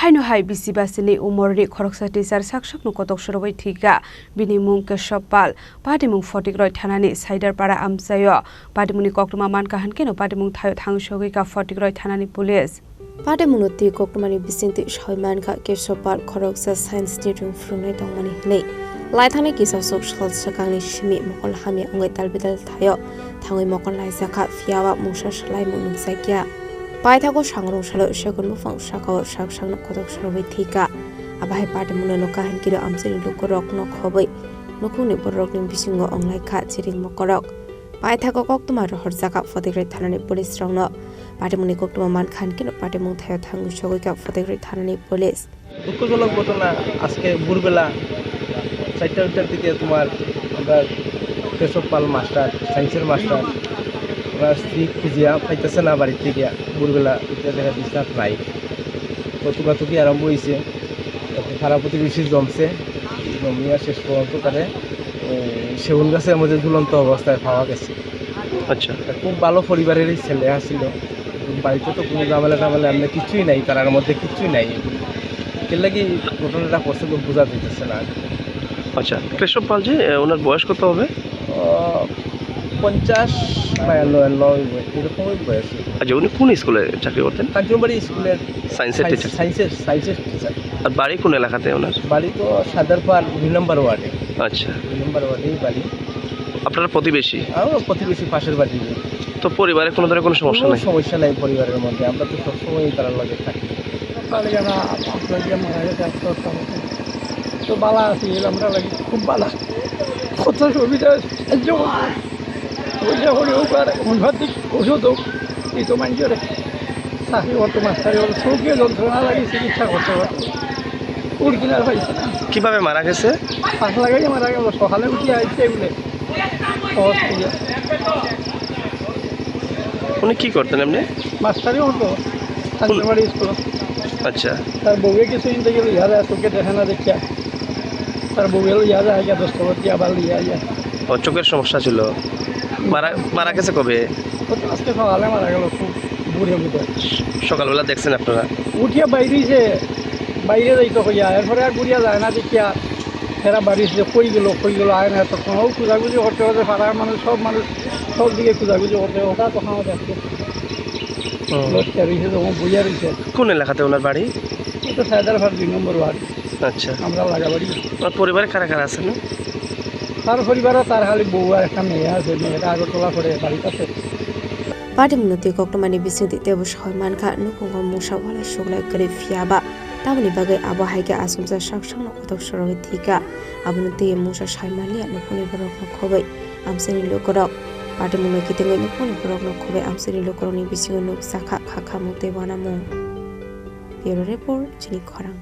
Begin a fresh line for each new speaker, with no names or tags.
haino hai bisibasini umorri khoroksa teacher saksokno kotok sorobai thiga bini mung Keshopal patimung Fotikroi thanani Saidar para amsayo patimuni koktuma mankahan keno patimung thayo thangsogi ka Fotikroi thanani police patimungoti koktumani bisinti shoimanka Keshopal khoroksa science teaching frunai tongmani nei laithani kisa social sakangni shimi mokol hami angai talbidal thayo thangoi mokol laisaka fiawa musha shlai munung sakya paithago sangrong salo segun mufang sakao saksangno kotok sorobai thika abai patimuno lokahan kiro amsiri lukorok no khobai nokungni borokni bisingo onglai kha chiring mokorok paithago koktuma rohorjaka Fotikroi thanani police rongno patimuni koktuma mankhan kino patimung thayo thangu sogoika Fotikroi thanani police
দুঃখজনক ঘটনা আজকে ভোরবেলা 4টার দিকে তোমার আমরা কেশবপাল master সায়েন্সের master ওনার স্ত্রী খুঁজিয়া পাইতেছে না বাড়ির থেকে ভোরবেলা উঠে দেখা বিশ্বাস নাই কতুকাতুকি আরম্ভ হয়েছে খারাপ প্রতিবেশী জমছে জমিয়া শেষ পর্যন্ত তারে সেগুন গাছের মধ্যে ঝুলন্ত অবস্থায় পাওয়া গেছে। আচ্ছা, খুব ভালো পরিবারেরই ছেলে আসছিল, বাড়িতে তো কোনো ঝামেলা এমনি কিছুই নাই, তার মধ্যে কিছুই নাই, এর লাগি ঘটনাটা করছে তো বোঝা যেতেছে না।
আচ্ছা, কেশবপাল জি ওনার বয়স কত হবে?
50 বা 90 এরকমই বয়স।
আচ্ছা, উনি কোন স্কুলে চাকরি করতেন?
কাঞ্চনবাড়ি স্কুলের
সায়েন্সের টিচার।
সায়েন্সের টিচার।
আর বাড়ি কোন এলাকাতে ওনার?
বাড়ি তো সাদারপাড় 2 নম্বর ওয়ার্ডে।
আচ্ছা,
2 নম্বর ওয়ার্ডেই বাড়ি।
আপনারা প্রতিবেশী?
প্রতিবেশী, পাশের বাড়ি।
তো পরিবারে কোনো ধরনের কোনো সমস্যা নেই?
সমস্যা নাই পরিবারের মধ্যে, আমরা তো সবসময় তার লগে থাকি।
তো বালা আছি, আমরা লাগি খুব বালা, কত সুবিধা পয়সা করে হোক আর অন্যদিক ওষুধ হোক, এই তো মানুষের চাকরি করতো, মাস্টারি হলো, চৌকিয়ে যন্ত্রণা লাগে চিকিৎসা করতে পারতো, কুড় কিনার পাইছে না।
কিভাবে মারা গেছে?
5 লাগাই মারা গেল, সকালে উঠিয়ে আসছে এগুলো সহজ থেকে।
উনি কি করতেন এমনি?
মাস্টারি হতো কাঞ্চনবাড়ি স্কুল।
আচ্ছা,
তার বউয়ে কিছুদিন থেকে লিয়া যায়, চোখে দেখে না দেখিয়া তার বউয়ে লিয়া যায়, 10 টাকা আবার লিয়া যায়।
ও চোখের সমস্যা ছিল। মারা গেছে কবে?
আজকে সকালে মারা গেল, খুব বুড়ে বুঝে।
সকালবেলা দেখছেন আপনারা?
উঠিয়া বাইরেছে, বাইরে যাইতে হইয়া, এরপরে আর বুড়িয়া যায় না দেখিয়া এরা বাড়িছে, কই গেল আয় না, তখন ও খোঁজাখুঁজি করতে করতে পাড়ার মানুষ সব দিকে খোঁজাখুঁজি করতে ওটা তখন দেখছে তখন বুঝিয়া রয়েছে।
কোন এলাকাতে ওনার বাড়ি?
ওটা সায়দারপাড় 2 নম্বর ওয়ার্ড।
আচ্ছা,
আমরা লাগাবাড়ি।
ওনার পরিবারে কারা কারা আছেন?
তার পরিবারে তার খালি বউ আর একটা মেয়ে আছে, মেয়েটা আগরতলা করে বাড়িতে আছে।
patimungoti koktomani bisinti tebo shoimanka nukungo musha wala shoglai kare fiaba tabni bagai abo haike asumsa saksangno kotok sorobai thika abunti musha shaimalia nukuni borokno khobai amseni lokorok patimungno kitengoi nukuni borokno khobai amseni lokoroni bisingo nuk sakha khakha mukte banamung. Bureau report, Chini Khorang.